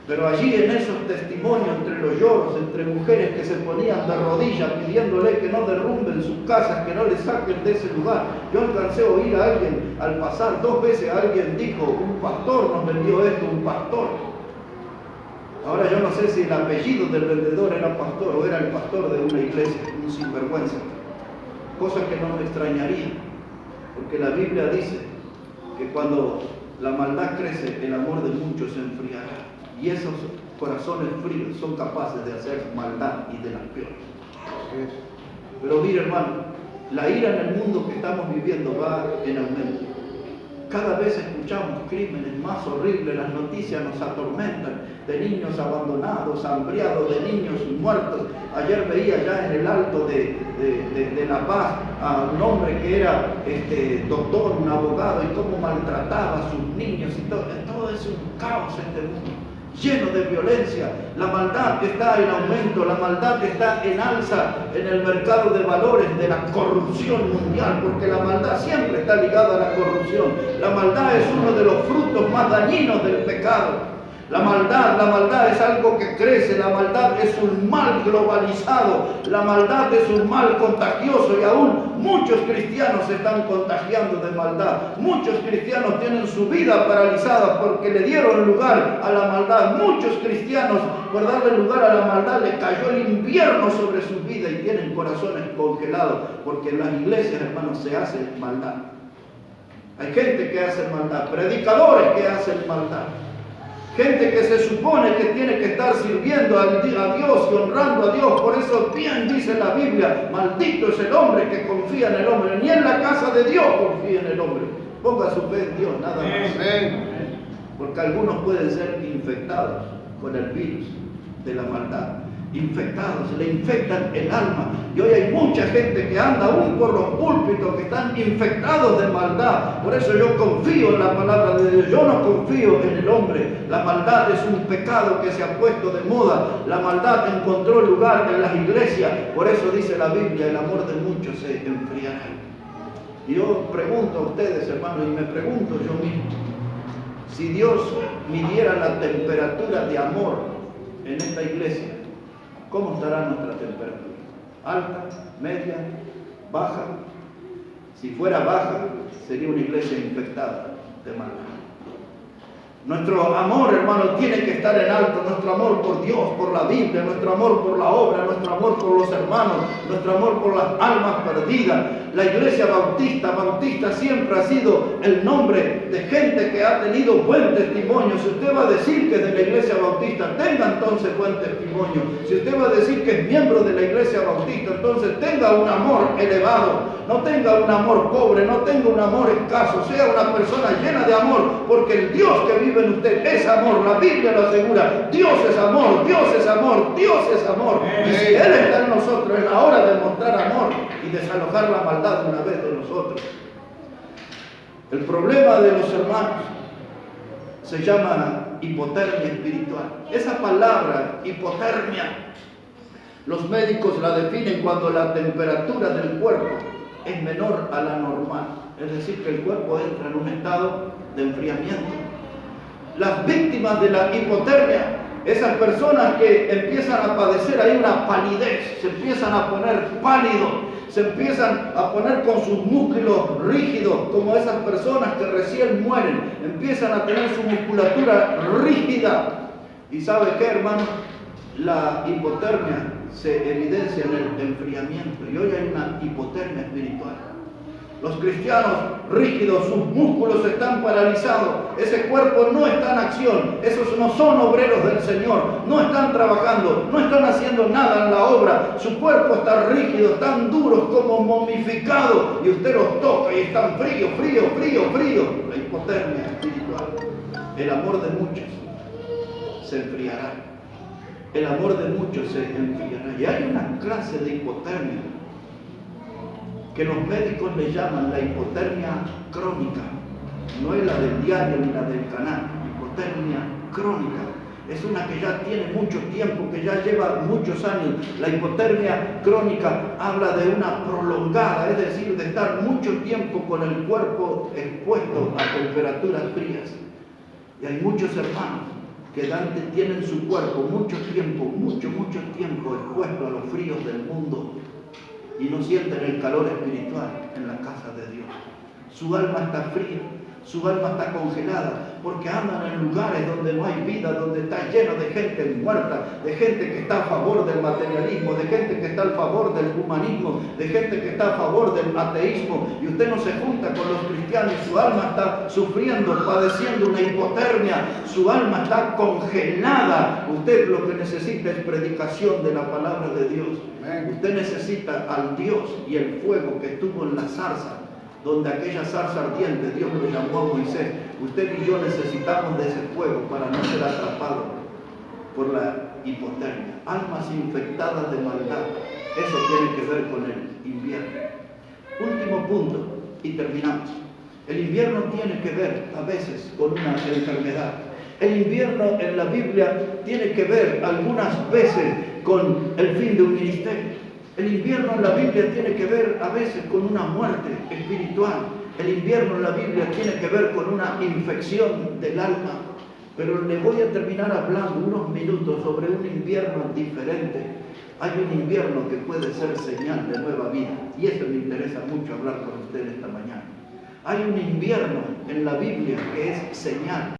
Pero allí en esos testimonios, entre los lloros, entre mujeres que se ponían de rodillas pidiéndole que no derrumben sus casas, que no les saquen de ese lugar. Yo alcancé a oír a alguien, al pasar 2 veces, alguien dijo: un pastor nos vendió esto, un pastor. Ahora yo no sé si el apellido del vendedor era pastor o era el pastor de una iglesia, un sinvergüenza. Cosa que no me extrañaría, porque la Biblia dice que cuando la maldad crece, el amor de muchos se enfriará. Y esos corazones fríos son capaces de hacer maldad y de las peores. Pero mire, hermano, la ira en el mundo que estamos viviendo va en aumento. Cada vez escuchamos crímenes más horribles, las noticias nos atormentan, de niños abandonados, hambriados, de niños muertos. Ayer veía ya en el Alto de La Paz a un hombre que era doctor, un abogado, y cómo maltrataba a sus niños, y todo es un caos en este mundo, lleno de violencia. La maldad está en aumento, la maldad está en alza en el mercado de valores de la corrupción mundial, porque la maldad siempre está ligada a la corrupción. La maldad es uno de los frutos más dañinos del pecado. La maldad es algo que crece, la maldad es un mal globalizado, la maldad es un mal contagioso, y aún muchos cristianos se están contagiando de maldad. Muchos cristianos tienen su vida paralizada porque le dieron lugar a la maldad. Muchos cristianos, por darle lugar a la maldad, le cayó el invierno sobre su vida y tienen corazones congelados, porque en las iglesias, hermanos, se hace maldad. Hay gente que hace maldad, predicadores que hacen maldad. Gente que se supone que tiene que estar sirviendo a Dios y honrando a Dios. Por eso bien dice la Biblia: maldito es el hombre que confía en el hombre. Ni en la casa de Dios confía en el hombre. Ponga su fe en Dios, nada más. Porque algunos pueden ser infectados con el virus de la maldad. Infectados, le infectan el alma. Y hoy hay mucha gente que anda aún por los púlpitos que están infectados de maldad. Por eso yo confío en la palabra de Dios. Yo no confío en el hombre. La maldad es un pecado que se ha puesto de moda. La maldad encontró lugar en las iglesias. Por eso dice la Biblia: el amor de muchos se enfriará. Y yo pregunto a ustedes, hermanos, y me pregunto yo mismo: si Dios midiera la temperatura de amor en esta iglesia, ¿cómo estará nuestra temperatura? ¿Alta? ¿Media? ¿Baja? Si fuera baja, sería una iglesia infectada de maldad. Nuestro amor, hermano, tiene que estar en alto. Nuestro amor por Dios, por la Biblia, nuestro amor por la obra, nuestro amor por los hermanos, nuestro amor por las almas perdidas. La iglesia bautista siempre ha sido el nombre de gente que ha tenido buen testimonio. Si usted va a decir que es de la iglesia bautista, tenga entonces buen testimonio. Si usted va a decir que es miembro de la iglesia bautista, entonces tenga un amor elevado. No tenga un amor pobre, no tenga un amor escaso. Sea una persona llena de amor, porque el Dios que vive en usted es amor. La Biblia lo asegura: Dios es amor, Dios es amor, Dios es amor. Y si Él está en nosotros, es la hora de mostrar amor y desalojar la maldad de una vez de nosotros. El problema de los hermanos se llama hipotermia espiritual. Esa palabra, hipotermia, los médicos la definen cuando la temperatura del cuerpo es menor a la normal. Es decir, que el cuerpo entra en un estado de enfriamiento. Las víctimas de la hipotermia, esas personas que empiezan a padecer ahí una palidez, se empiezan a poner pálidos, se empiezan a poner con sus músculos rígidos, como esas personas que recién mueren, empiezan a tener su musculatura rígida. ¿Y sabe qué, hermano? La hipotermia se evidencia en el enfriamiento, y hoy hay una hipotermia espiritual. Los cristianos rígidos, sus músculos están paralizados. Ese cuerpo no está en acción. Esos no son obreros del Señor. No están trabajando, no están haciendo nada en la obra. Su cuerpo está rígido, están duros como momificados. Y usted los toca y están fríos. La hipotermia espiritual. El amor de muchos se enfriará. El amor de muchos se enfriará. Y hay una clase de hipotermia que los médicos le llaman la hipotermia crónica. No es la del diario ni la del canal. Hipotermia crónica. Es una que ya tiene mucho tiempo, que ya lleva muchos años. La hipotermia crónica habla de una prolongada, es decir, de estar mucho tiempo con el cuerpo expuesto a temperaturas frías. Y hay muchos hermanos que tienen su cuerpo mucho tiempo expuesto a los fríos del mundo y no sienten el calor espiritual en la casa de Dios. Su alma está fría, su alma está congelada, porque andan en lugares donde no hay vida, donde está lleno de gente muerta, de gente que está a favor del materialismo, de gente que está a favor del humanismo, de gente que está a favor del ateísmo, y usted no se junta con los cristianos y su alma está sufriendo, padeciendo una hipotermia, su alma está congelada. Usted lo que necesita es predicación de la palabra de Dios. Usted necesita al Dios y el fuego que estuvo en la zarza, donde aquella zarza ardiente Dios lo llamó a Moisés. Usted y yo necesitamos de ese fuego para no ser atrapados por la hipotermia. Almas infectadas de maldad. Eso tiene que ver con el invierno. Último punto y terminamos. El invierno tiene que ver a veces con una enfermedad. El invierno en la Biblia tiene que ver algunas veces con el fin de un ministerio. El invierno en la Biblia tiene que ver a veces con una muerte espiritual. El invierno en la Biblia tiene que ver con una infección del alma. Pero le voy a terminar hablando unos minutos sobre un invierno diferente. Hay un invierno que puede ser señal de nueva vida. Y eso me interesa mucho hablar con ustedes esta mañana. Hay un invierno en la Biblia que es señal.